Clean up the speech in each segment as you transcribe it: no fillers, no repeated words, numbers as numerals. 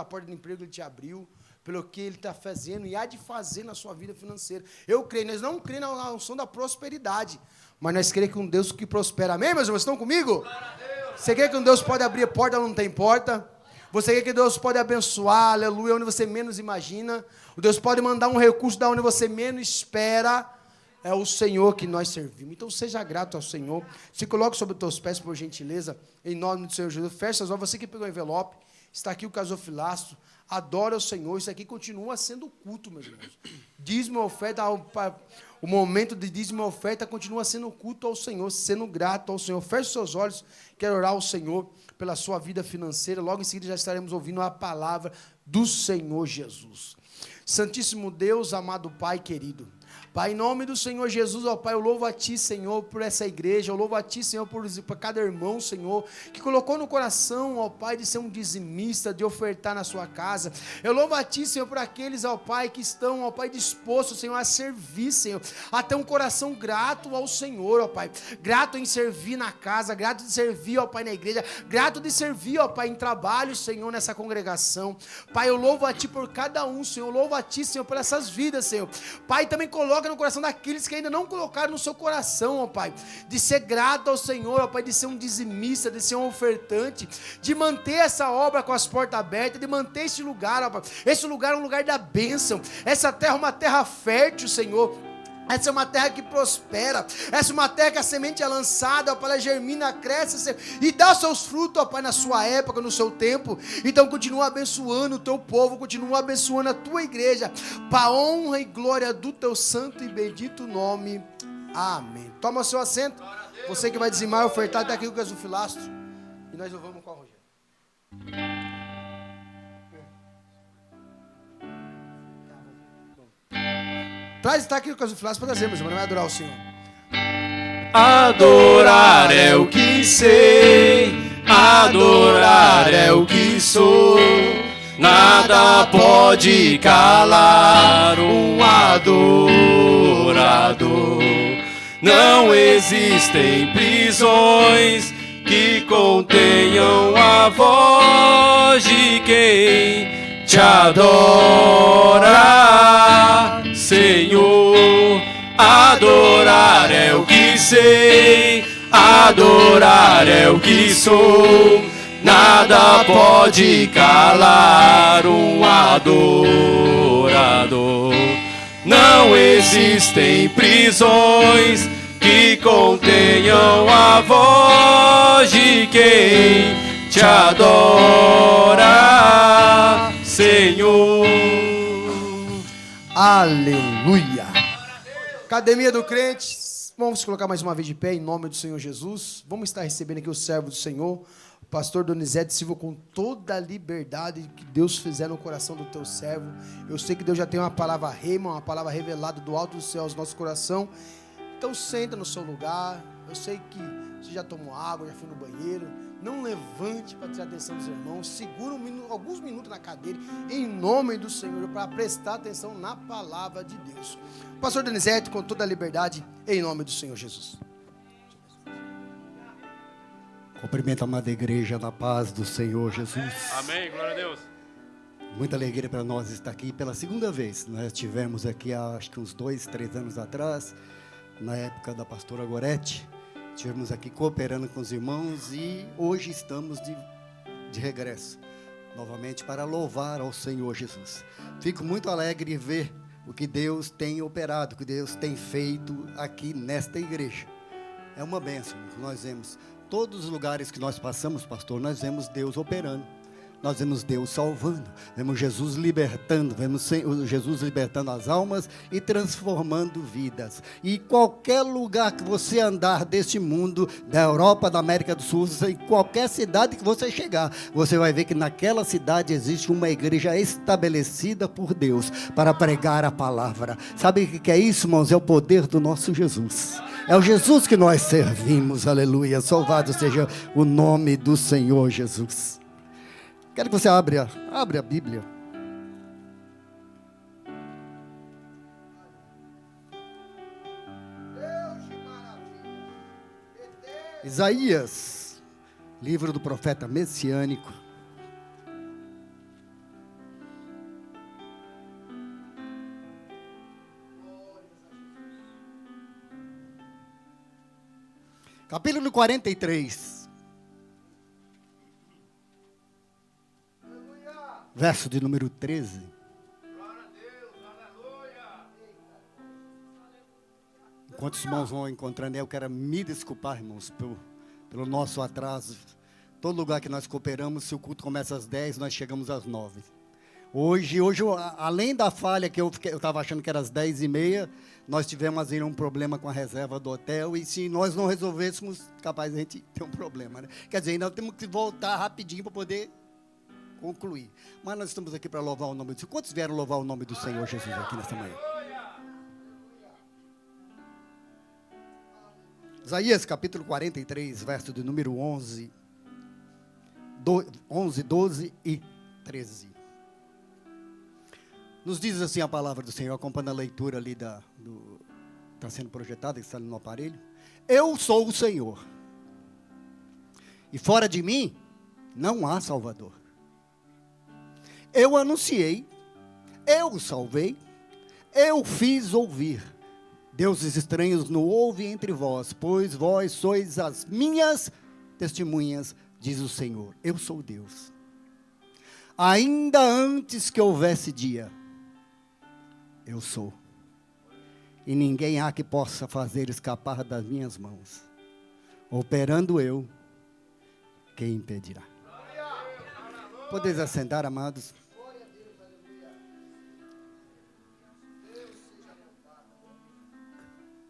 a porta de emprego Ele te abriu, pelo que Ele está fazendo e há de fazer na sua vida financeira. Eu creio, nós não cremos na unção da prosperidade, mas nós cremos que um Deus que prospera. Amém, meus irmãos? Estão comigo? Você crê que um Deus pode abrir porta onde não tem porta? Você crê que Deus pode abençoar, aleluia, onde você menos imagina? O Deus pode mandar um recurso da onde você menos espera? É o Senhor que nós servimos. Então seja grato ao Senhor. Se coloque sobre os teus pés, por gentileza, em nome do Senhor Jesus. Feche as olhos. Você que pegou o envelope, está aqui o gasofilaço. Adora o Senhor. Isso aqui continua sendo culto, meus irmãos. Dízimo, oferta, o momento de dízimo e oferta continua sendo culto ao Senhor, sendo grato ao Senhor. Feche seus olhos. Quero orar ao Senhor pela sua vida financeira. Logo em seguida já estaremos ouvindo a palavra do Senhor Jesus. Santíssimo Deus, amado Pai querido. Pai, em nome do Senhor Jesus, ó Pai, eu louvo a Ti, Senhor, por essa igreja, eu louvo a Ti, Senhor, por cada irmão, Senhor, que colocou no coração, ó Pai, de ser um dizimista, de ofertar na sua casa. Eu louvo a Ti, Senhor, por aqueles, ó Pai, que estão, ó Pai, dispostos, Senhor, a servir, Senhor, a ter um coração grato ao Senhor, ó Pai, grato em servir na casa, grato de servir, ó Pai, na igreja, grato de servir, ó Pai, em trabalho, Senhor, nessa congregação. Pai, eu louvo a Ti por cada um, Senhor, eu louvo a Ti, Senhor, por essas vidas, Senhor. Pai, também coloca no coração daqueles que ainda não colocaram no seu coração, ó Pai, de ser grato ao Senhor, ó Pai, de ser um dizimista, de ser um ofertante, de manter essa obra com as portas abertas, de manter esse lugar, ó Pai. Esse lugar é um lugar da bênção, essa terra é uma terra fértil, Senhor. Essa é uma terra que prospera. Essa é uma terra que a semente é lançada, ó Pai, ela germina, cresce e dá seus frutos, ó Pai, na sua época, no seu tempo. Então continua abençoando o teu povo, continua abençoando a tua igreja, para a honra e glória do teu santo e bendito nome. Amém. Toma o seu assento. Você que vai dizimar e ofertar, está aqui o gasofilaço. E nós vamos com a Rogério. Está aqui o gasofilaço para trazer, mas não vai adorar o Senhor. Adorar é o que sei, adorar é o que sou. Nada pode calar um adorador. Não existem prisões que contenham a voz de quem te adora, Senhor. Adorar é o que sei, adorar é o que sou. Nada pode calar um adorador. Não existem prisões que contenham a voz de quem te adora, Senhor. Aleluia. Academia do Crente, vamos colocar mais uma vez de pé em nome do Senhor Jesus. Vamos estar recebendo aqui o servo do Senhor, o pastor Donizete Silva, com toda a liberdade que Deus fizer no coração do teu servo. Eu sei que Deus já tem uma palavra rema, uma palavra revelada do alto do céu aos nosso coração. Então senta no seu lugar. Eu sei que você já tomou água, já foi no banheiro. Não levante para tirar atenção dos irmãos. Segura alguns minutos na cadeira, em nome do Senhor, para prestar atenção na palavra de Deus. Pastor Donizete, com toda a liberdade, em nome do Senhor Jesus. Cumprimento a amada igreja na paz do Senhor Jesus. Amém, glória a Deus. Muita alegria para nós estar aqui pela segunda vez. Nós estivemos aqui há acho que uns 2, 3 anos atrás, na época da pastora Gorete. Estivemos aqui cooperando com os irmãos e hoje estamos de regresso, novamente para louvar ao Senhor Jesus. Fico muito alegre em ver o que Deus tem operado, o que Deus tem feito aqui nesta igreja. É uma bênção. Nós vemos todos os lugares que nós passamos, pastor, nós vemos Deus operando. Nós vemos Deus salvando, vemos Jesus libertando, vemos Jesus libertando as almas e transformando vidas. E qualquer lugar que você andar deste mundo, da Europa, da América do Sul, em qualquer cidade que você chegar, você vai ver que naquela cidade existe uma igreja estabelecida por Deus para pregar a palavra. Sabe o que é isso, irmãos? É o poder do nosso Jesus. É o Jesus que nós servimos, aleluia. Louvado seja o nome do Senhor Jesus. Quero que você abra a Bíblia. Isaías, livro do profeta messiânico. Capítulo 43. Verso de número 13. Enquanto os irmãos vão encontrando, eu quero me desculpar, irmãos, pelo nosso atraso. Todo lugar que nós cooperamos, se o culto começa às 10, nós chegamos às 9. Hoje além da falha que eu estava achando que era às 10h30, nós tivemos aí um problema com a reserva do hotel, e se nós não resolvêssemos, capaz a gente ter um problema, né? Quer dizer, ainda temos que voltar rapidinho para poder concluir. Mas nós estamos aqui para louvar o nome do Senhor. Quantos vieram louvar o nome do Senhor Jesus aqui nesta manhã? Isaías capítulo 43, verso de número 11, 12 e 13. Nos diz assim a palavra do Senhor, acompanhando a leitura ali está sendo projetada, que está ali no aparelho. Eu sou o Senhor, e fora de mim não há Salvador. Eu anunciei, eu salvei, eu fiz ouvir. Deuses estranhos não houve entre vós, pois vós sois as minhas testemunhas, diz o Senhor. Eu sou Deus. Ainda antes que houvesse dia, eu sou. E ninguém há que possa fazer escapar das minhas mãos. Operando eu, quem impedirá? Podeis assentar, amados.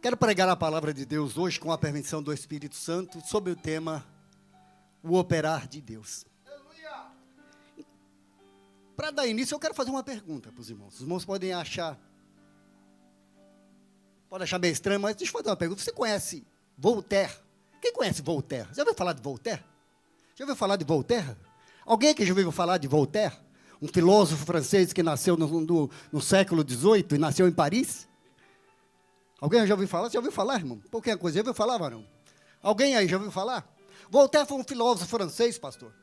Quero pregar a palavra de Deus hoje com a permissão do Espírito Santo sobre o tema o operar de Deus. Para dar início, eu quero fazer uma pergunta para os irmãos. Os irmãos podem achar meio estranho, mas deixa eu fazer uma pergunta. Você conhece Voltaire? Quem conhece Voltaire? Já ouviu falar de Voltaire? Já ouviu falar de Voltaire? Alguém aqui já ouviu falar de Voltaire? Um filósofo francês que nasceu no século XVIII e nasceu em Paris? Alguém já ouviu falar? Você já ouviu falar, irmão? Pouquinha coisa. Já ouviu falar, varão? Alguém aí já ouviu falar? Voltaire foi um filósofo francês, pastor,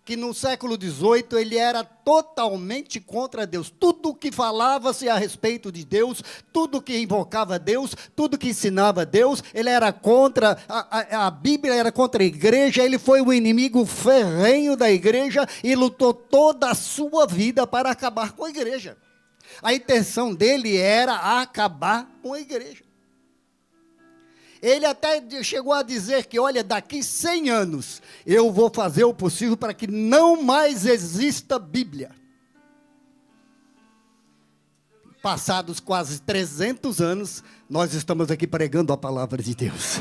que no século XVIII ele era totalmente contra Deus. Tudo que falava-se a respeito de Deus, tudo que invocava Deus, tudo que ensinava Deus, ele era contra, a Bíblia era contra a igreja, ele foi o inimigo ferrenho da igreja e lutou toda a sua vida para acabar com a igreja. A intenção dele era acabar com a igreja. Ele até chegou a dizer que, olha, daqui 100 anos, eu vou fazer o possível para que não mais exista Bíblia. Passados quase 300 anos, nós estamos aqui pregando a palavra de Deus.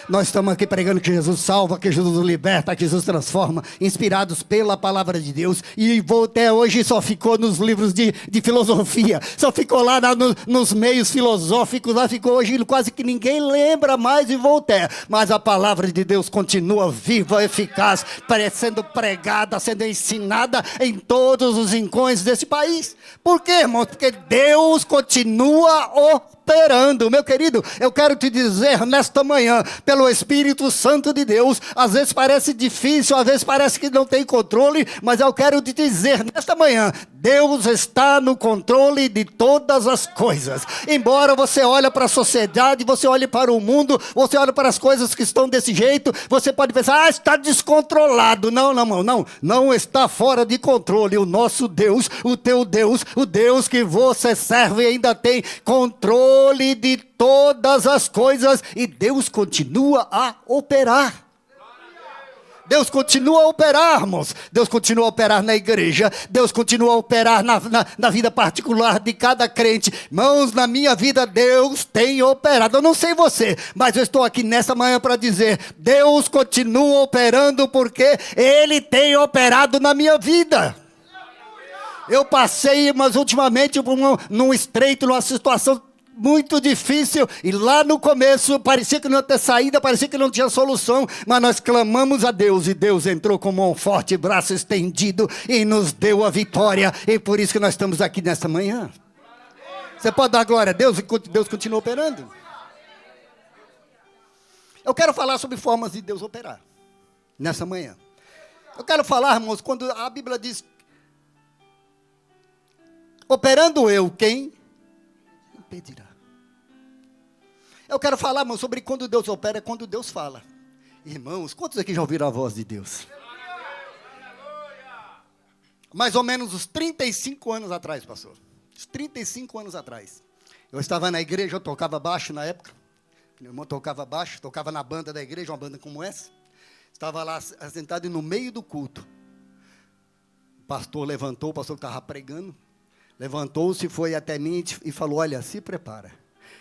Nós estamos aqui pregando que Jesus salva, que Jesus liberta, que Jesus transforma, inspirados pela palavra de Deus. E Voltaire hoje só ficou nos livros de filosofia, só ficou lá nos meios filosóficos, lá ficou hoje, quase que ninguém lembra mais de Voltaire. Mas a palavra de Deus continua viva, eficaz, sendo pregada, sendo ensinada em todos os rincões desse país. Por quê, irmãos? Porque Deus continua operando. Meu querido, eu quero te dizer nesta manhã, pelo Espírito Santo de Deus, às vezes parece difícil, às vezes parece que não tem controle, mas eu quero te dizer nesta manhã, Deus está no controle de todas as coisas. Embora você olhe para a sociedade, você olhe para o mundo, você olhe para as coisas que estão desse jeito, você pode pensar, está descontrolado. Não está fora de controle. O nosso Deus, o teu Deus, o Deus que você serve ainda tem controle de todas as coisas e Deus continua a operar. Deus continua a operar, irmãos. Deus continua a operar na igreja. Deus continua a operar na vida particular de cada crente. Irmãos, na minha vida, Deus tem operado. Eu não sei você, mas eu estou aqui nessa manhã para dizer, Deus continua operando porque Ele tem operado na minha vida. Eu passei, mas ultimamente, num estreito, numa situação muito difícil, e lá no começo parecia que não ia ter saída, parecia que não tinha solução, mas nós clamamos a Deus, e Deus entrou com mão forte, braço estendido, e nos deu a vitória, e por isso que nós estamos aqui nesta manhã. Você pode dar glória a Deus, enquanto Deus continua operando? Eu quero falar sobre formas de Deus operar, nessa manhã. Eu quero falar, irmãos, quando a Bíblia diz, operando eu, quem impedirá? Eu quero falar, irmão, sobre quando Deus opera, quando Deus fala. Irmãos, quantos aqui já ouviram a voz de Deus? Mais ou menos uns 35 anos atrás, pastor. Uns 35 anos atrás. Eu estava na igreja, eu tocava baixo na época. Meu irmão tocava baixo, tocava na banda da igreja, uma banda como essa. Estava lá sentado e no meio do culto. O pastor levantou, o pastor que estava pregando. Levantou-se, foi até mim e falou, olha, se prepara,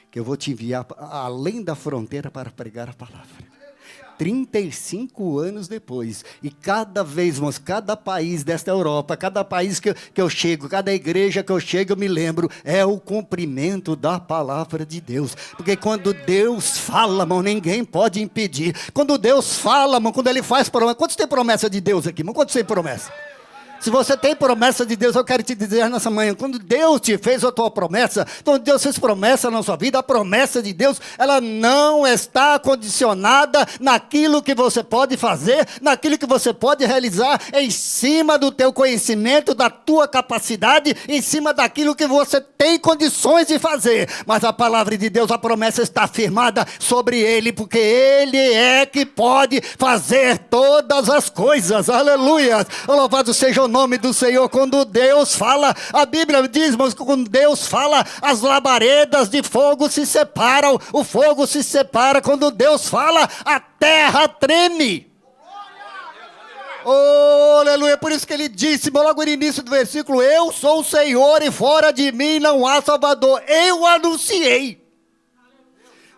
que eu vou te enviar além da fronteira para pregar a palavra. 35 anos depois, e cada vez, irmãos, cada país desta Europa, cada país que eu chego, cada igreja que eu chego, eu me lembro, é o cumprimento da palavra de Deus, porque quando Deus fala, irmão, ninguém pode impedir. Quando Deus fala, irmão, quando Ele faz promessa, quantos tem promessa de Deus aqui, irmão? Quantos tem promessa? Se você tem promessa de Deus, eu quero te dizer nessa manhã, quando Deus te fez a tua promessa, quando Deus fez promessa na sua vida, a promessa de Deus, ela não está condicionada naquilo que você pode fazer, naquilo que você pode realizar, em cima do teu conhecimento, da tua capacidade, em cima daquilo que você tem condições de fazer. Mas a palavra de Deus, a promessa está firmada sobre Ele, porque Ele é que pode fazer todas as coisas. Aleluia! Louvado seja o nome do Senhor. Quando Deus fala, a Bíblia diz, mas quando Deus fala, as labaredas de fogo se separam, o fogo se separa. Quando Deus fala, a terra treme. Oh, aleluia, por isso que ele disse, logo no início do versículo, eu sou o Senhor e fora de mim não há Salvador, eu anunciei.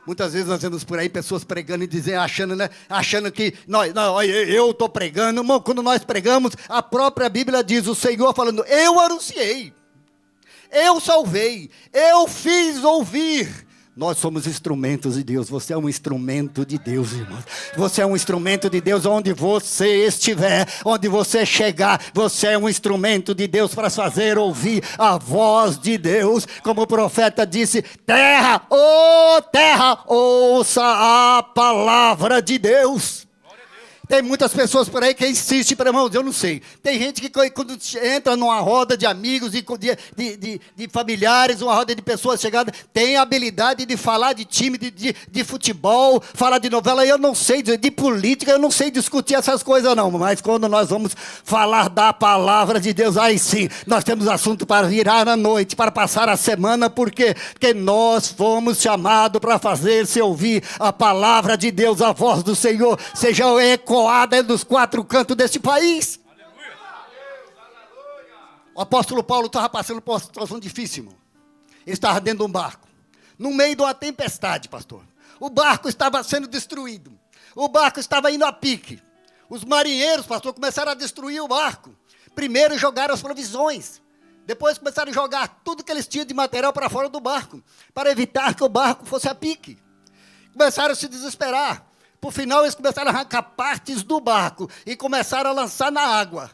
Muitas vezes nós vemos por aí pessoas pregando e dizendo, achando que eu estou pregando. Irmão, quando nós pregamos, a própria Bíblia diz, o Senhor falando, eu anunciei, eu salvei, eu fiz ouvir. Nós somos instrumentos de Deus. Você é um instrumento de Deus, irmãos. Você é um instrumento de Deus onde você estiver, onde você chegar. Você é um instrumento de Deus para fazer ouvir a voz de Deus. Como o profeta disse, terra, ouça a palavra de Deus. Tem muitas pessoas por aí que insistem, irmãos, eu não sei. Tem gente que quando entra numa roda de amigos, de familiares, uma roda de pessoas chegadas, tem a habilidade de falar de time, de futebol, falar de novela, eu não sei, de política, eu não sei discutir essas coisas não. Mas quando nós vamos falar da palavra de Deus, aí sim, nós temos assunto para virar a noite, para passar a semana, por quê? Porque nós fomos chamados para fazer-se ouvir a palavra de Deus, a voz do Senhor, seja ecoada dos quatro cantos deste país. O apóstolo Paulo estava passando por uma situação difícil, irmão. Ele estava dentro de um barco, no meio de uma tempestade, pastor. O barco estava sendo destruído, o barco estava indo a pique. Os marinheiros, pastor, começaram a destruir o barco. Primeiro jogaram as provisões, depois começaram a jogar tudo que eles tinham de material para fora do barco, para evitar que o barco fosse a pique. Começaram a se desesperar. Por final, eles começaram a arrancar partes do barco e começaram a lançar na água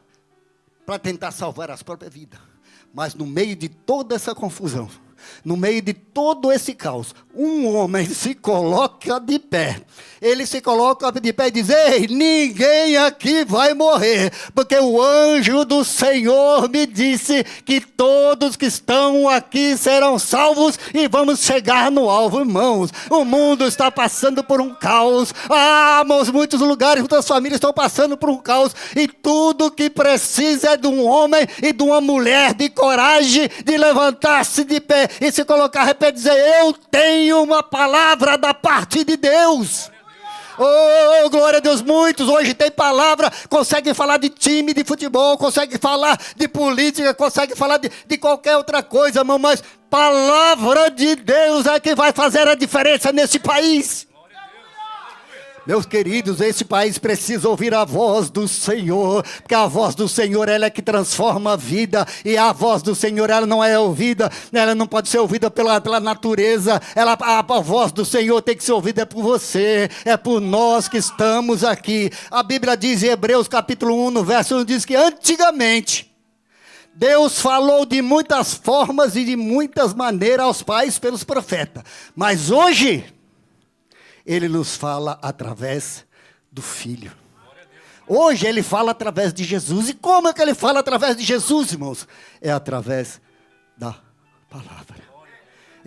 para tentar salvar as próprias vidas. Mas no meio de toda essa confusão, no meio de todo esse caos, um homem se coloca de pé. Ele se coloca de pé e diz, ei, ninguém aqui vai morrer, porque o anjo do Senhor me disse que todos que estão aqui serão salvos e vamos chegar no alvo. Irmãos, o mundo está passando por um caos. Irmãos, muitos lugares, muitas famílias estão passando por um caos, e tudo que precisa é de um homem e de uma mulher de coragem de levantar-se de pé e se colocar de pé e dizer, eu tenho uma palavra da parte de Deus. Oh, glória a Deus, muitos hoje têm palavra, conseguem falar de time de futebol, conseguem falar de política, conseguem falar de qualquer outra coisa, irmão, mas palavra de Deus é que vai fazer a diferença nesse país. Meus queridos, esse país precisa ouvir a voz do Senhor, porque a voz do Senhor, ela é que transforma a vida, e a voz do Senhor, ela não é ouvida, ela não pode ser ouvida pela natureza, a voz do Senhor tem que ser ouvida por você, é por nós que estamos aqui. A Bíblia diz em Hebreus capítulo 1, no verso 1, diz que antigamente, Deus falou de muitas formas e de muitas maneiras aos pais pelos profetas, mas hoje, Ele nos fala através do Filho. Hoje Ele fala através de Jesus. E como é que Ele fala através de Jesus, irmãos? É através da palavra.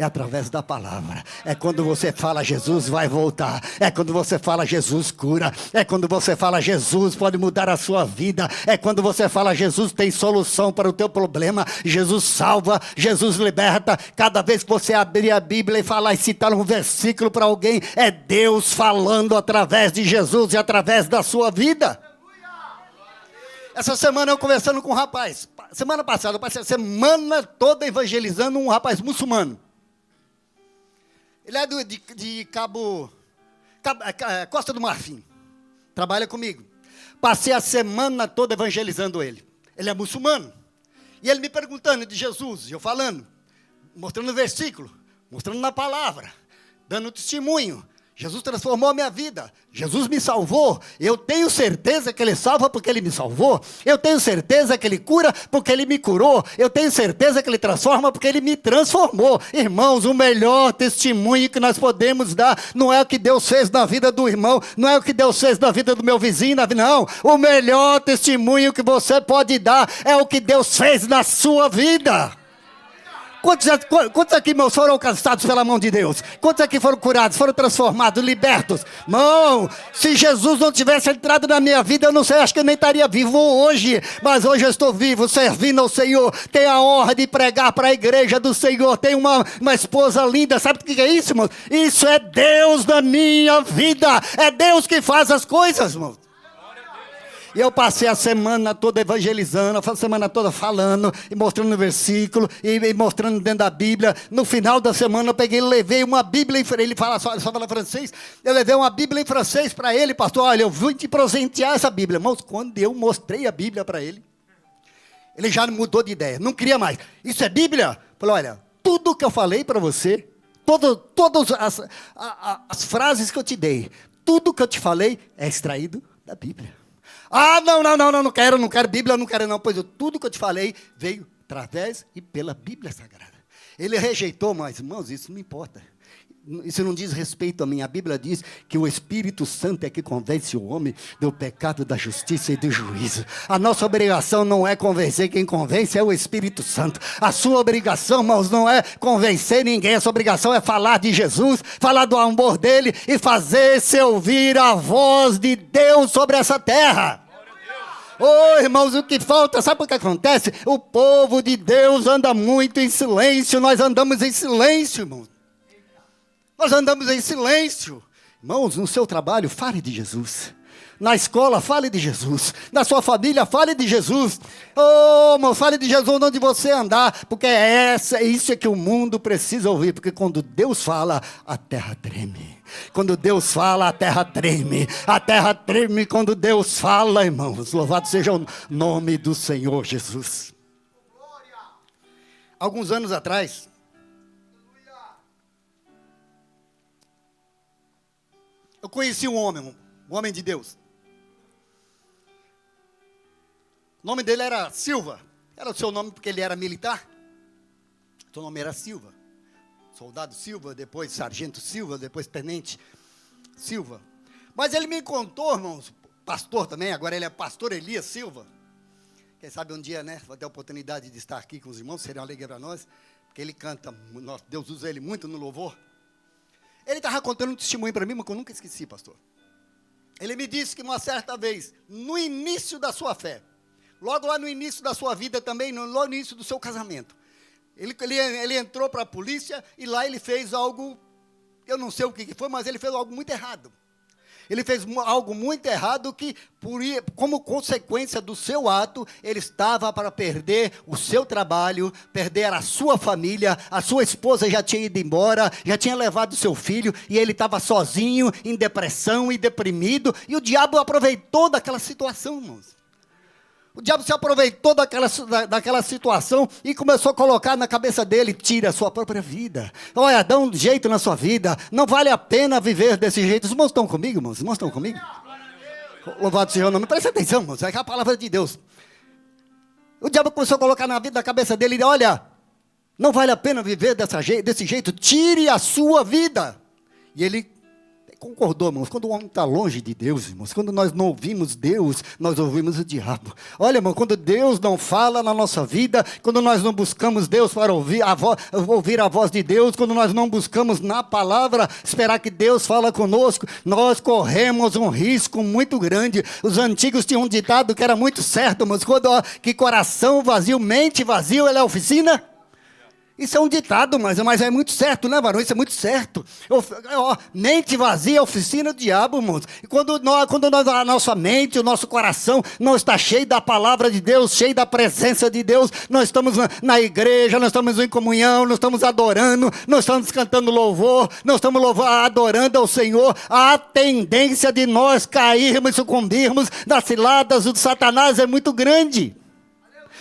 É através da palavra. É quando você fala Jesus vai voltar. É quando você fala Jesus cura. É quando você fala Jesus pode mudar a sua vida. É quando você fala Jesus tem solução para o teu problema. Jesus salva, Jesus liberta. Cada vez que você abrir a Bíblia e falar e citar um versículo para alguém, é Deus falando através de Jesus e através da sua vida. Essa semana eu conversando com um rapaz. Semana passada eu passei a semana toda evangelizando um rapaz muçulmano. Ele é de Costa do Marfim. Trabalha comigo. Passei a semana toda evangelizando ele. Ele é muçulmano. E ele me perguntando de Jesus, eu falando, mostrando o versículo, mostrando na palavra, dando testemunho. Jesus transformou a minha vida. Jesus me salvou. Eu tenho certeza que Ele salva porque Ele me salvou. Eu tenho certeza que Ele cura porque Ele me curou. Eu tenho certeza que Ele transforma porque Ele me transformou. Irmãos, o melhor testemunho que nós podemos dar não é o que Deus fez na vida do irmão, não é o que Deus fez na vida do meu vizinho, não. O melhor testemunho que você pode dar é o que Deus fez na sua vida. Quantos aqui, irmãos, foram alcançados pela mão de Deus? Quantos aqui foram curados, foram transformados, libertos? Irmão, se Jesus não tivesse entrado na minha vida, eu não sei, acho que eu nem estaria vivo hoje. Mas hoje eu estou vivo, servindo ao Senhor. Tenho a honra de pregar para a igreja do Senhor. Tenho uma esposa linda. Sabe o que é isso, irmão? Isso é Deus na minha vida. É Deus que faz as coisas, irmão. E eu passei a semana toda evangelizando, a semana toda falando, e mostrando o versículo, e mostrando dentro da Bíblia. No final da semana eu peguei e levei uma Bíblia em francês, ele só fala francês, eu levei uma Bíblia em francês para ele, pastor, olha, eu vim te presentear essa Bíblia. Irmãos, quando eu mostrei a Bíblia para ele, ele já mudou de ideia, não queria mais. Isso é Bíblia? Falei, olha, tudo que eu falei para você, todas as frases que eu te dei, tudo que eu te falei é extraído da Bíblia. Ah, não quero Bíblia, não quero não, pois tudo que eu te falei veio através e pela Bíblia Sagrada. Ele rejeitou, mas, irmãos, isso não importa. Isso não diz respeito a mim. A Bíblia diz que o Espírito Santo é que convence o homem do pecado, da justiça e do juízo. A nossa obrigação não é convencer, quem convence é o Espírito Santo. A sua obrigação, irmãos, não é convencer ninguém. A sua obrigação é falar de Jesus, falar do amor dele e fazer-se ouvir a voz de Deus sobre essa terra. Oh, irmãos, o que falta, sabe o que acontece? O povo de Deus anda muito em silêncio. Nós andamos em silêncio, irmãos. Nós andamos em silêncio. Irmãos, no seu trabalho, fale de Jesus. Na escola, fale de Jesus. Na sua família, fale de Jesus. Oh, irmão, fale de Jesus onde você andar. Porque isso é que o mundo precisa ouvir. Porque quando Deus fala, a terra treme. Quando Deus fala, a terra treme. A terra treme quando Deus fala, irmãos. Louvado seja o nome do Senhor Jesus. Alguns anos atrás, eu conheci um homem de Deus. O nome dele era Silva. Era o seu nome porque ele era militar. O seu nome era Silva. Soldado Silva, depois sargento Silva, depois tenente Silva. Mas ele me contou, irmãos, pastor também, agora ele é pastor Elias Silva. Quem sabe um dia, né, vai ter a oportunidade de estar aqui com os irmãos, seria uma alegria para nós, porque ele canta, Deus usa ele muito no louvor. Ele estava contando um testemunho para mim, mas que eu nunca esqueci, pastor. Ele me disse que uma certa vez, no início da sua fé, logo lá no início da sua vida também, no início do seu casamento, ele entrou para a polícia e lá ele fez algo, eu não sei o que foi, mas ele fez algo muito errado. Ele fez algo muito errado que, como consequência do seu ato, ele estava para perder o seu trabalho, perder a sua família, a sua esposa já tinha ido embora, já tinha levado seu filho, e ele estava sozinho, em depressão e deprimido, e o diabo aproveitou daquela situação, irmãos. O diabo se aproveitou daquela situação e começou a colocar na cabeça dele, tire a sua própria vida. Olha, dá um jeito na sua vida. Não vale a pena viver desse jeito. Os irmãos estão comigo, irmãos? Os irmãos estão comigo? Louvado seja o nome. Presta atenção, irmãos. É a palavra de Deus. O diabo começou a colocar na vida da cabeça dele, olha, não vale a pena viver desse jeito. Tire a sua vida. E ele concordou, irmãos? Quando o homem está longe de Deus, irmãos, quando nós não ouvimos Deus, nós ouvimos o diabo. Olha, irmão, quando Deus não fala na nossa vida, quando nós não buscamos Deus para ouvir a voz de Deus, quando nós não buscamos na palavra, esperar que Deus fala conosco, nós corremos um risco muito grande. Os antigos tinham um ditado que era muito certo, mas que coração vazio, mente vazio, ele é oficina. Isso é um ditado, mas é muito certo, né, varão? Isso é muito certo. Mente vazia é oficina do diabo, irmãos. E quando a nossa mente, o nosso coração não está cheio da palavra de Deus, cheio da presença de Deus, nós estamos na igreja, nós estamos em comunhão, nós estamos adorando, nós estamos cantando louvor, nós estamos adorando ao Senhor. A tendência de nós cairmos e sucumbirmos das ciladas do Satanás é muito grande.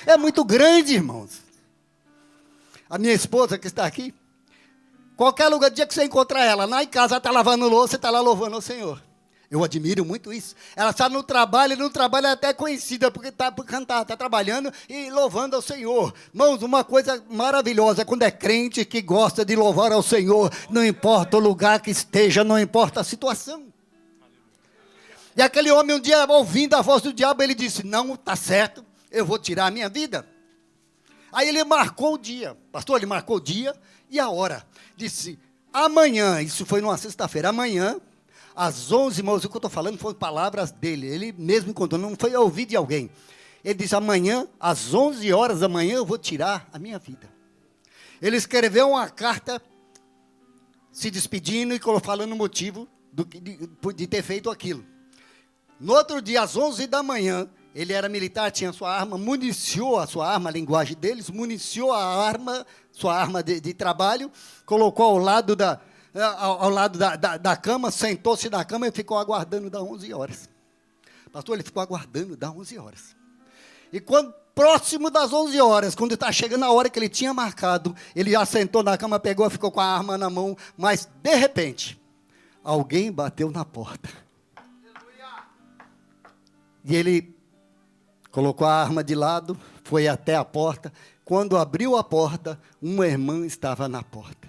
É muito grande, irmãos. A minha esposa que está aqui, qualquer lugar, dia que você encontrar ela, lá em casa, ela está lavando louça e está lá louvando ao Senhor. Eu admiro muito isso. Ela está no trabalho, e no trabalho é até conhecida, porque está trabalhando e louvando ao Senhor. Irmãos, uma coisa maravilhosa, quando é crente que gosta de louvar ao Senhor, não importa o lugar que esteja, não importa a situação. E aquele homem um dia, ouvindo a voz do diabo, ele disse, não, está certo, eu vou tirar a minha vida. Aí ele marcou o dia, pastor, ele marcou o dia e a hora. Disse, amanhã, isso foi numa sexta-feira, amanhã, às 11, irmãos, o que eu estou falando foram palavras dele, ele mesmo contou, não foi ouvir de alguém. Ele disse, amanhã, às 11 horas da manhã, eu vou tirar a minha vida. Ele escreveu uma carta, se despedindo e falando o motivo de ter feito aquilo. No outro dia, às 11 da manhã, ele era militar, tinha sua arma, municiou a sua arma, a linguagem deles, municiou a arma, sua arma de trabalho, colocou ao lado da cama, sentou-se na cama e ficou aguardando das 11 horas. Pastor, ele ficou aguardando das 11 horas. E quando, próximo das 11 horas, quando está chegando a hora que ele tinha marcado, ele já sentou na cama, pegou e ficou com a arma na mão, mas, de repente, alguém bateu na porta. E ele colocou a arma de lado, foi até a porta. Quando abriu a porta, uma irmã estava na porta.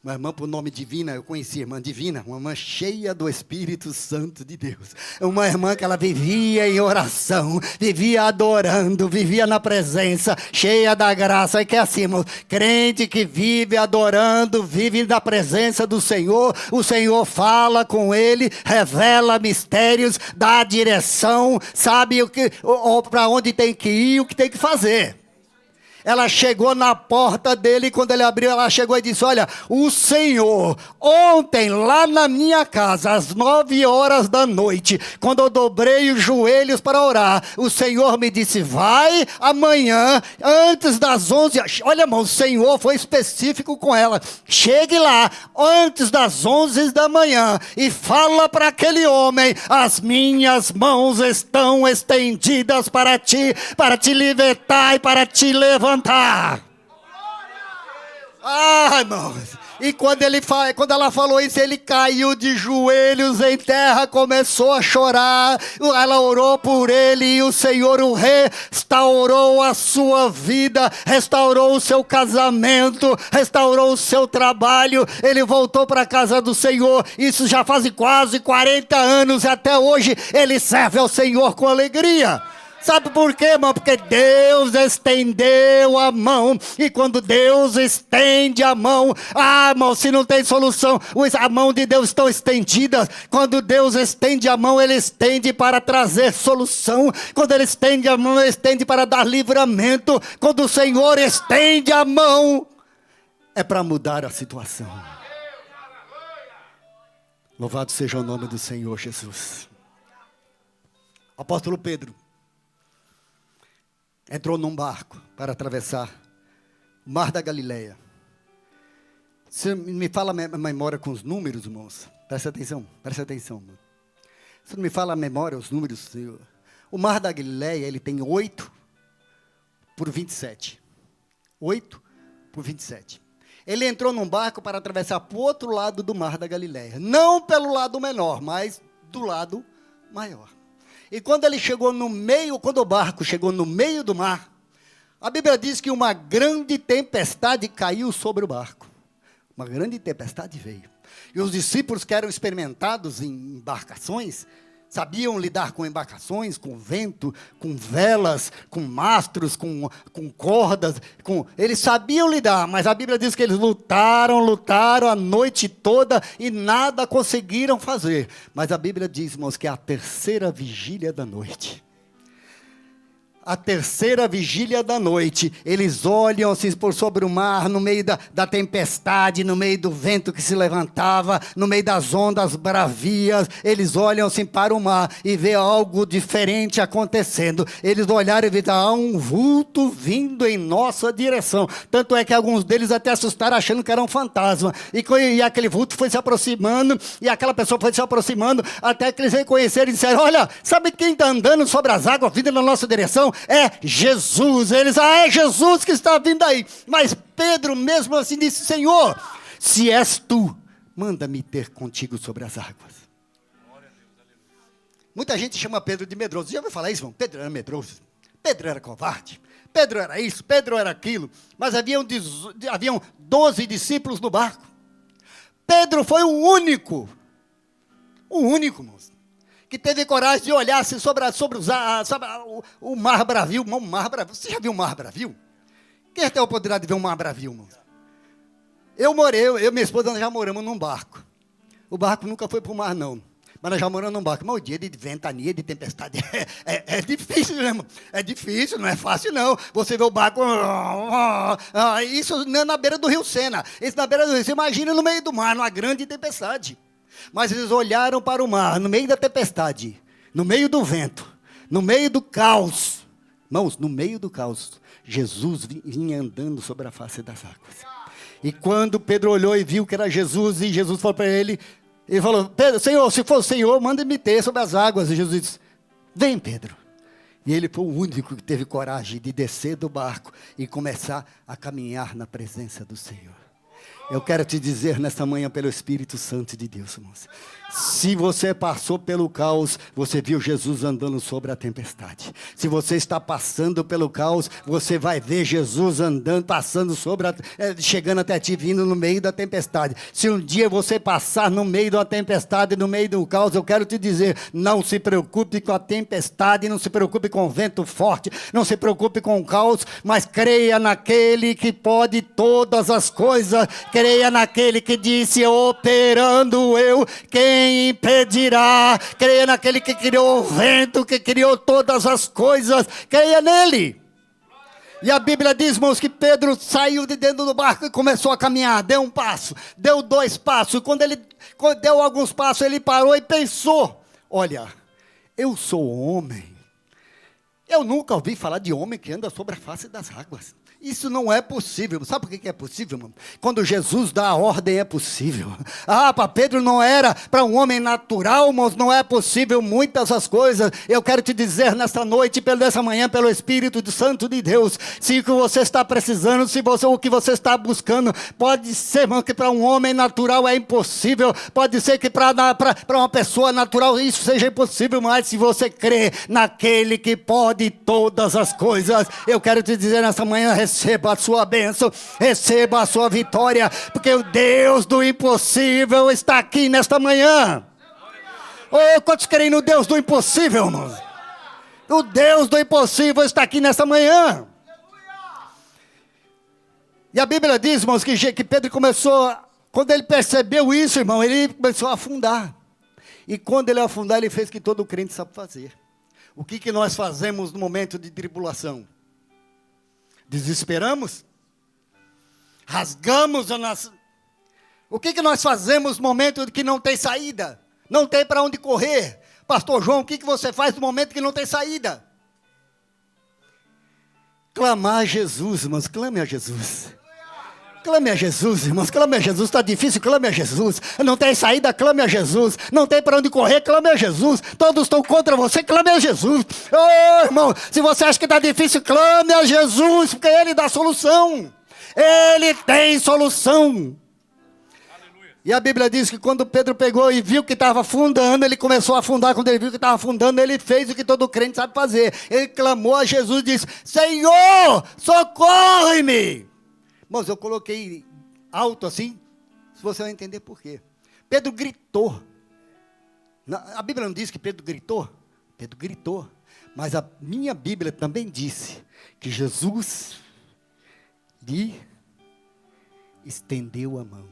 Uma irmã por nome Divina, eu conheci a irmã Divina, uma irmã cheia do Espírito Santo de Deus. Uma irmã que ela vivia em oração, vivia adorando, vivia na presença, cheia da graça. E que é assim, irmão, crente que vive adorando, vive na presença do Senhor, o Senhor fala com ele, revela mistérios, dá direção, sabe para onde tem que ir, o que tem que fazer. Ela chegou na porta dele, e quando ele abriu, ela chegou e disse, olha, o Senhor, ontem lá na minha casa, às 9 horas da noite, quando eu dobrei os joelhos para orar, o Senhor me disse, vai amanhã, antes das 11, olha irmão, o Senhor foi específico com ela, chegue lá, antes das 11 da manhã, e fala para aquele homem, as minhas mãos estão estendidas para te libertar e para te levantar. Irmãos, e quando ela falou isso, ele caiu de joelhos em terra, começou a chorar, ela orou por ele e o Senhor o restaurou a sua vida, restaurou o seu casamento, restaurou o seu trabalho, ele voltou para a casa do Senhor, isso já faz quase 40 anos e até hoje ele serve ao Senhor com alegria. Sabe por quê, irmão? Porque Deus estendeu a mão. E quando Deus estende a mão, irmão, se não tem solução, a mão de Deus está estendida. Quando Deus estende a mão, Ele estende para trazer solução. Quando Ele estende a mão, Ele estende para dar livramento. Quando o Senhor estende a mão, é para mudar a situação. Louvado seja o nome do Senhor Jesus. Apóstolo Pedro entrou num barco para atravessar o mar da Galileia. Você me fala a memória com os números, irmãos? Presta atenção. Você não me fala a memória, os números, Senhor? O mar da Galileia, ele tem 8 por 27. 8 por 27. Ele entrou num barco para atravessar para o outro lado do mar da Galileia. Não pelo lado menor, mas do lado maior. E quando ele chegou no meio, quando o barco chegou no meio do mar, a Bíblia diz que uma grande tempestade caiu sobre o barco. Uma grande tempestade veio. E os discípulos que eram experimentados em embarcações, sabiam lidar com embarcações, com vento, com velas, com mastros, com cordas. Eles sabiam lidar, mas a Bíblia diz que eles lutaram a noite toda e nada conseguiram fazer. Mas a Bíblia diz, irmãos, que é a terceira vigília da noite. A terceira vigília da noite, eles olham assim por sobre o mar, no meio da tempestade, no meio do vento que se levantava, no meio das ondas bravias, eles olham assim para o mar e vê algo diferente acontecendo. Eles olharam e viram, há um vulto vindo em nossa direção. Tanto é que alguns deles até assustaram achando que era um fantasma. E aquele vulto foi se aproximando, e aquela pessoa foi se aproximando, até que eles reconheceram e disseram, olha, sabe quem está andando sobre as águas vindo na nossa direção? É Jesus. Eles, é Jesus que está vindo aí. Mas Pedro mesmo assim disse, Senhor, se és tu, manda-me ter contigo sobre as águas. Muita gente chama Pedro de medroso. Já ouviu falar isso, irmão? Pedro era medroso. Pedro era covarde. Pedro era isso, Pedro era aquilo. Mas haviam 12 discípulos no barco. Pedro foi o único, moço, que teve coragem de olhar assim sobre o mar bravio. Você já viu o mar bravio? Quem tem a oportunidade de ver um mar bravio, irmão? Eu e minha esposa já moramos num barco. O barco nunca foi para o mar, não. Mas nós já moramos num barco. Mas o dia de ventania, de tempestade, é difícil, né, irmão? É difícil, não é fácil, não. Você vê o barco... Isso não é na beira do rio Sena. Isso na beira do rio. Você imagina no meio do mar, numa grande tempestade. Mas eles olharam para o mar, no meio da tempestade, no meio do vento, no meio do caos. Irmãos, no meio do caos, Jesus vinha andando sobre a face das águas. E quando Pedro olhou e viu que era Jesus, e Jesus falou para ele falou, Pedro, Senhor, se for o Senhor, manda-me ter sobre as águas. E Jesus disse, vem, Pedro. E ele foi o único que teve coragem de descer do barco e começar a caminhar na presença do Senhor. Eu quero te dizer nesta manhã pelo Espírito Santo de Deus, irmãos. Se você passou pelo caos, você viu Jesus andando sobre a tempestade. Se você está passando pelo caos, você vai ver Jesus andando, passando chegando até ti, vindo no meio da tempestade. Se um dia você passar no meio da tempestade, no meio do caos, eu quero te dizer, não se preocupe com a tempestade, não se preocupe com o vento forte, não se preocupe com o caos, mas creia naquele que pode todas as coisas, creia naquele que disse, operando eu, quem impedirá? Creia naquele que criou o vento, que criou todas as coisas, creia nele. E a Bíblia diz, irmãos, que Pedro saiu de dentro do barco e começou a caminhar, deu um passo, deu 2 passos, quando deu alguns passos, ele parou e pensou, olha, eu sou homem, eu nunca ouvi falar de homem que anda sobre a face das águas. Isso não é possível. Sabe por que é possível, irmão? Quando Jesus dá a ordem, é possível. Para Pedro não era, para um homem natural, mas não é possível muitas as coisas. Eu quero te dizer nesta noite, nessa manhã, pelo Espírito Santo de Deus, se o que você está precisando, o que você está buscando, pode ser, irmão, que para um homem natural é impossível, pode ser que para uma pessoa natural isso seja impossível, mas se você crê naquele que pode todas as coisas, eu quero te dizer nesta manhã, receba a sua bênção, receba a sua vitória, porque o Deus do impossível está aqui nesta manhã. Quantos creem no Deus do impossível, irmãos? O Deus do impossível está aqui nesta manhã. E a Bíblia diz, irmãos, que Pedro começou, quando ele percebeu isso, irmão, ele começou a afundar. E quando ele afundar, ele fez o que todo crente sabe fazer. O que nós fazemos no momento de tribulação? Desesperamos? Rasgamos a nossa... O que nós fazemos no momento que não tem saída? Não tem para onde correr? Pastor João, o que você faz no momento que não tem saída? Clamar a Jesus, irmãos, clame a Jesus. Clame a Jesus, irmãos, clame a Jesus. Está difícil, clame a Jesus. Não tem saída, clame a Jesus. Não tem para onde correr, clame a Jesus. Todos estão contra você, clame a Jesus. Irmão, se você acha que está difícil, clame a Jesus, porque Ele dá solução. Ele tem solução. E a Bíblia diz que quando Pedro pegou e viu que estava afundando, ele começou a afundar. Quando ele viu que estava afundando, ele fez o que todo crente sabe fazer. Ele clamou a Jesus e disse, Senhor, socorre-me. Irmãos, eu coloquei alto assim, se você vai entender por quê. Pedro gritou. A Bíblia não diz que Pedro gritou? Pedro gritou. Mas a minha Bíblia também disse que Jesus lhe estendeu a mão.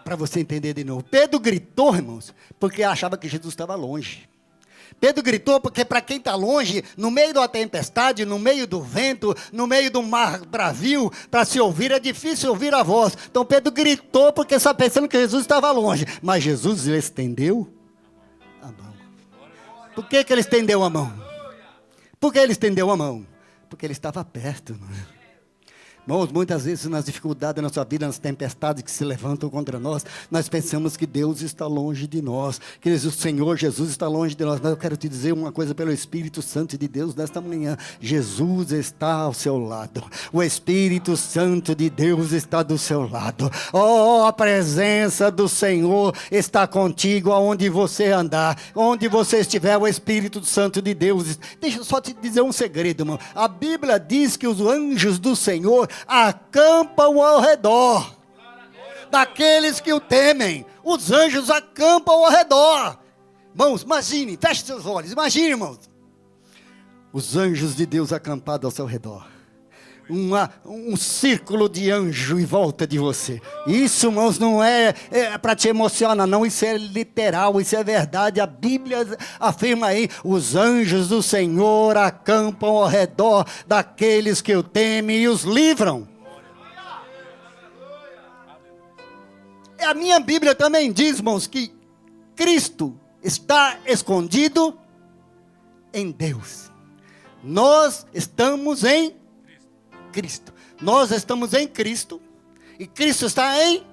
Para você entender de novo. Pedro gritou, irmãos, porque achava que Jesus estava longe. Pedro gritou porque para quem está longe, no meio da tempestade, no meio do vento, no meio do mar bravio, para se ouvir, é difícil ouvir a voz. Então Pedro gritou porque estava pensando que Jesus estava longe. Mas Jesus lhe estendeu a mão. Por que ele estendeu a mão? Por que ele estendeu a mão? Porque ele estava perto, não é? Irmãos, muitas vezes nas dificuldades da nossa vida, nas tempestades que se levantam contra nós, nós pensamos que Deus está longe de nós, que o Senhor Jesus está longe de nós. Mas eu quero te dizer uma coisa pelo Espírito Santo de Deus nesta manhã. Jesus está ao seu lado. O Espírito Santo de Deus está do seu lado. Oh, a presença do Senhor está contigo aonde você andar. Onde você estiver, o Espírito Santo de Deus. Deixa eu só te dizer um segredo, irmão. A Bíblia diz que os anjos do Senhor acampam ao redor daqueles que o temem. Os anjos acampam ao redor. Irmãos, imagine, feche seus olhos, imagine, irmãos, os anjos de Deus acampados ao seu redor. Um círculo de anjo em volta de você. Isso, irmãos, não é para te emocionar, não. Isso é literal, isso é verdade. A Bíblia afirma aí: os anjos do Senhor acampam ao redor daqueles que o temem e os livram. A minha Bíblia também diz, irmãos, que Cristo está escondido em Deus. Nós estamos em Cristo. Nós estamos em Cristo e Cristo está em...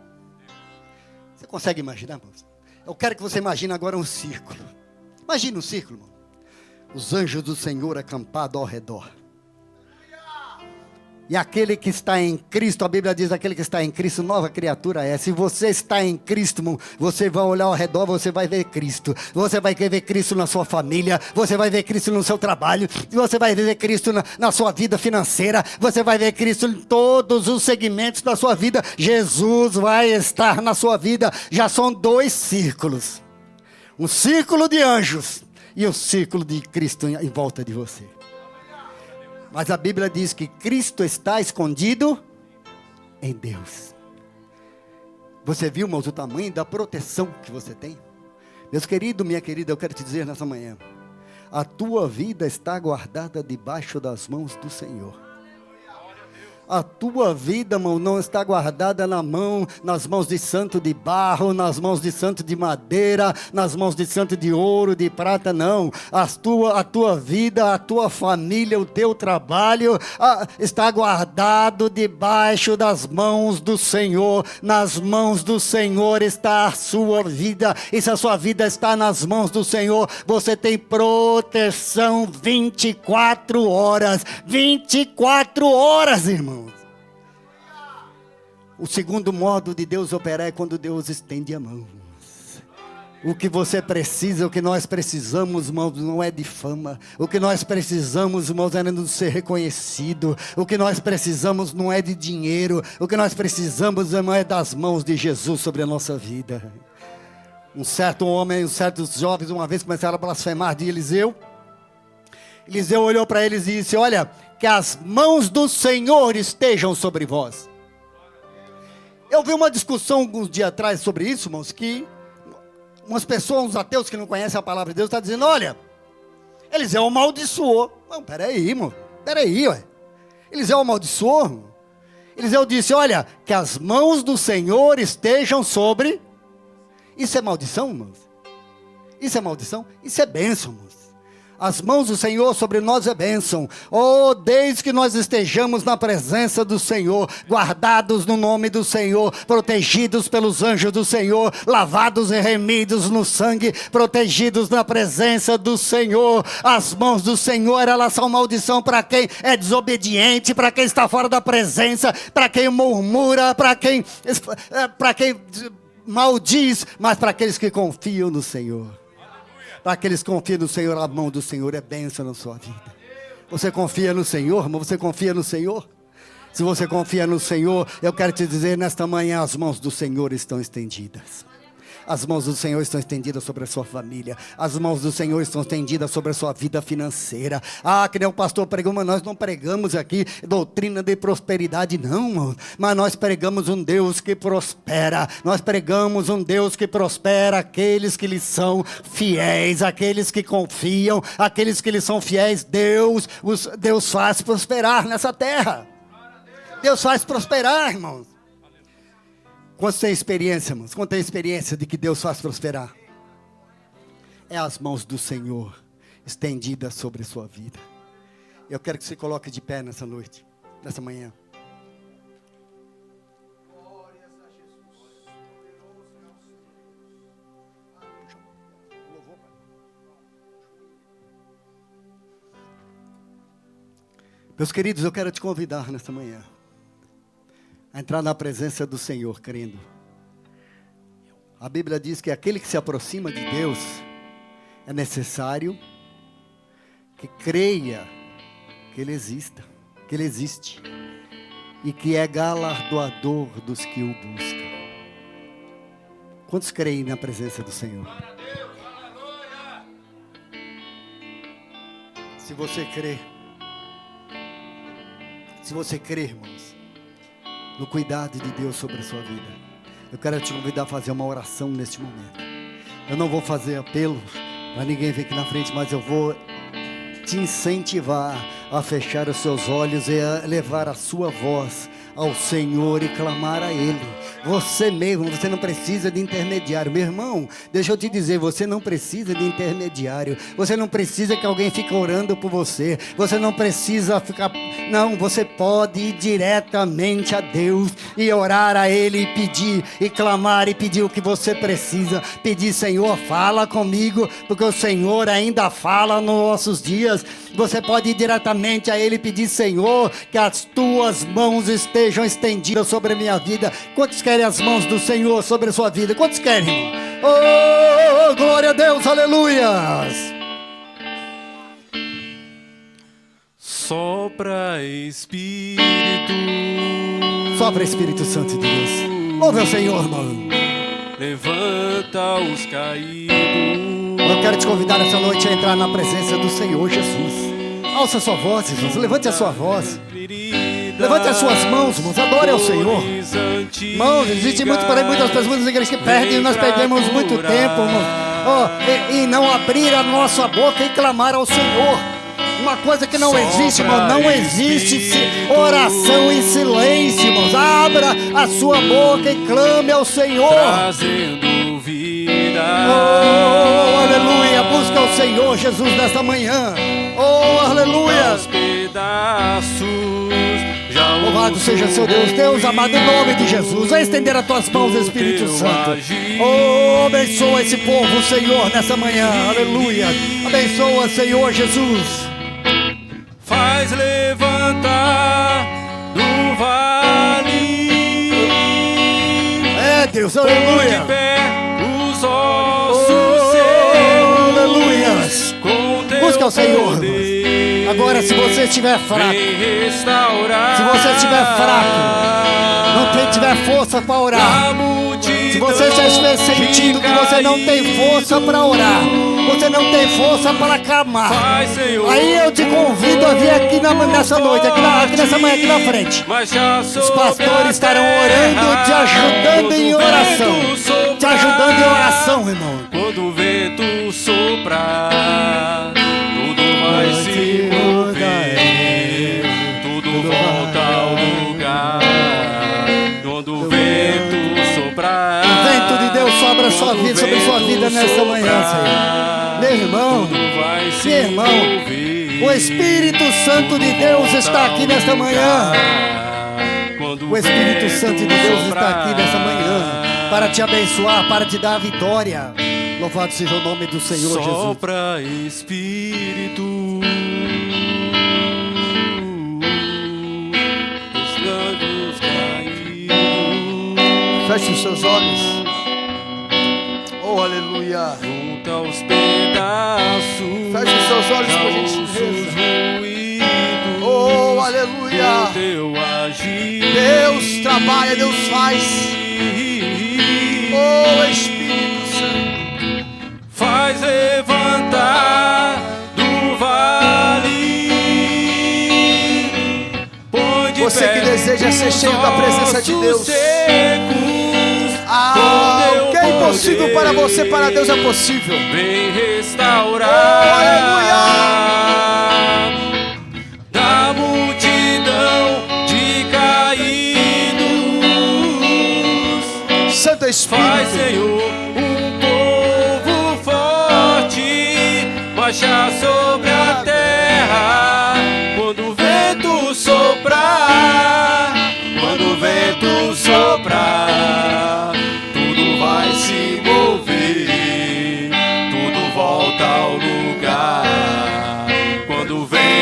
Você consegue imaginar, irmãos? Eu quero que você imagine agora um círculo. Imagine um círculo, irmão. Os anjos do Senhor acampados ao redor. E aquele que está em Cristo, a Bíblia diz: aquele que está em Cristo, nova criatura é. Se você está em Cristo, irmão, você vai olhar ao redor, você vai ver Cristo. Você vai ver Cristo na sua família, você vai ver Cristo no seu trabalho, você vai ver Cristo na sua vida financeira, você vai ver Cristo em todos os segmentos da sua vida. Jesus vai estar na sua vida. Já são 2 círculos. Um círculo de anjos e um círculo de Cristo em volta de você. Mas a Bíblia diz que Cristo está escondido em Deus. Você viu, irmãos, o tamanho da proteção que você tem? Meus queridos, minha querida, eu quero te dizer nessa manhã: a tua vida está guardada debaixo das mãos do Senhor. A tua vida, irmão, não está guardada nas mãos de santo de barro, nas mãos de santo de madeira, nas mãos de santo de ouro, de prata, não. A tua vida, a tua família, o teu trabalho está guardado debaixo das mãos do Senhor. Nas mãos do Senhor está a sua vida. E se a sua vida está nas mãos do Senhor, você tem proteção 24 horas. 24 horas, irmão. O segundo modo de Deus operar é quando Deus estende a mão. O que você precisa, o que nós precisamos, irmãos, não é de fama. O que nós precisamos, irmãos, é de ser reconhecido. O que nós precisamos não é de dinheiro. O que nós precisamos, irmão, é das mãos de Jesus sobre a nossa vida. Um certo homem, certos jovens, uma vez começaram a blasfemar de Eliseu. Eliseu olhou para eles e disse: olha, que as mãos do Senhor estejam sobre vós. Eu vi uma discussão alguns dias atrás sobre isso, irmãos, que umas pessoas, uns ateus que não conhecem a palavra de Deus, estão dizendo: olha, Eliseu amaldiçoou. Não, peraí, irmão, peraí, ué. Eliseu amaldiçoou, irmão. Eliseu disse: olha, que as mãos do Senhor estejam sobre... Isso é maldição, irmãos? Isso é maldição? Isso é bênção, irmãos. As mãos do Senhor sobre nós é bênção. Oh, desde que nós estejamos na presença do Senhor, guardados no nome do Senhor, protegidos pelos anjos do Senhor, lavados e remidos no sangue, protegidos na presença do Senhor. As mãos do Senhor, elas são maldição para quem é desobediente, para quem está fora da presença, para quem murmura, para quem maldiz, mas para aqueles que confiam no Senhor. Para aqueles que confiam no Senhor, a mão do Senhor é bênção na sua vida. Você confia no Senhor, irmão? Você confia no Senhor? Se você confia no Senhor, eu quero te dizer nesta manhã, as mãos do Senhor estão estendidas. As mãos do Senhor estão estendidas sobre a sua família. As mãos do Senhor estão estendidas sobre a sua vida financeira. Que nem o pastor pregou, mas nós não pregamos aqui doutrina de prosperidade, não. Mas nós pregamos um Deus que prospera. Nós pregamos um Deus que prospera aqueles que lhe são fiéis, aqueles que confiam, aqueles que lhe são fiéis. Deus faz prosperar nessa terra. Deus faz prosperar, irmãos. Quantos têm experiência, irmãos? Quantos têm experiência de que Deus faz prosperar? É as mãos do Senhor estendidas sobre a sua vida. Eu quero que você coloque de pé nessa noite, nessa manhã. Meus queridos, eu quero te convidar nessa manhã a entrar na presença do Senhor, crendo. A Bíblia diz que aquele que se aproxima de Deus é necessário que creia que Ele exista, que Ele existe e que é galardoador dos que o buscam. Quantos creem na presença do Senhor? Se você crê, irmãos, no cuidado de Deus sobre a sua vida, eu quero te convidar a fazer uma oração neste momento. Eu não vou fazer apelo para ninguém vir aqui na frente, mas eu vou te incentivar a fechar os seus olhos e a levar a sua voz ao Senhor e clamar a Ele. Você mesmo, você não precisa de intermediário. Meu irmão, deixa eu te dizer, você não precisa de intermediário. Você não precisa que alguém fique orando por você. Você não precisa ficar... Não, você pode ir diretamente a Deus e orar a Ele e pedir, e clamar e pedir o que você precisa. Pedir, Senhor, fala comigo, porque o Senhor ainda fala nos nossos dias. Você pode ir diretamente a Ele e pedir, Senhor, que as tuas mãos estejam estendidas sobre a minha vida. Quantos querem as mãos do Senhor sobre a sua vida? Quantos querem, irmão? Oh, glória a Deus, aleluias! Sopra Espírito. Sopra Espírito Santo de Deus. Ouve ao Senhor, irmão. Levanta os caídos. Eu quero te convidar essa noite a entrar na presença do Senhor Jesus. Alça a sua voz, irmãos. Levante a sua voz. Levante as suas mãos, irmãos. Adore ao Senhor. Irmãos, existe muitas pessoas nas igrejas que perdem. Nós perdemos muito tempo, irmãos. E não abrir a nossa boca e clamar ao Senhor. Uma coisa que não existe, irmão. Não existe oração em silêncio, irmãos. Abra a sua boca e clame ao Senhor. Trazendo vida. Oh, aleluia. Busca o Senhor Jesus nesta manhã. Oh, aleluia. Os pedaços. Louvado seja seu Deus. Deus amado, em nome de Jesus, vai estender as tuas mãos, Espírito Santo. Oh, abençoa esse povo, Senhor, nessa manhã. Aleluia. Abençoa, Senhor Jesus. Faz levantar do vale. É, Deus, aleluia. De pé os ossos seus. Aleluia. Busca o Senhor. Poder, agora, se você estiver fraco, se você estiver fraco, não tiver força para orar, se você já estiver sentindo que você não tem força para orar, você não tem força para clamar, aí eu te convido a vir aqui nessa noite, aqui nessa manhã, aqui na frente. Os pastores estarão orando, te ajudando em oração. Te ajudando em oração, irmão. Quando o vento soprar, tudo vai se mover, tudo volta ao lugar. Quando o vento soprar, o vento de Deus sobre a sua vida, sobre a sua vida nessa manhã, Senhor. Meu irmão, o Espírito Santo de Deus está aqui nesta manhã. O Espírito Santo de Deus está aqui nessa manhã para te abençoar, para te dar a vitória. Louvado seja o nome do Senhor Jesus. Sopra Espírito. Feche os seus olhos. Oh, aleluia. Junta os pedaços. Feche os seus olhos, por gentileza. Oh, aleluia. Aleluia. o teu agir. Deus trabalha, Deus faz. Oh, Espírito Santo. Faz levantar do vale. Põe de Você pé que deseja ser cheio da presença de Deus. secos, O que é impossível para você, para Deus é possível. vem restaurar. Oh, aleluia. Da multidão de caídos, Santo faz, Espírito. Senhor, um povo forte marchar sobre a terra. Quando o vento soprar, quando o vento soprar, tudo vai se mover, tudo volta ao lugar. Quando o vento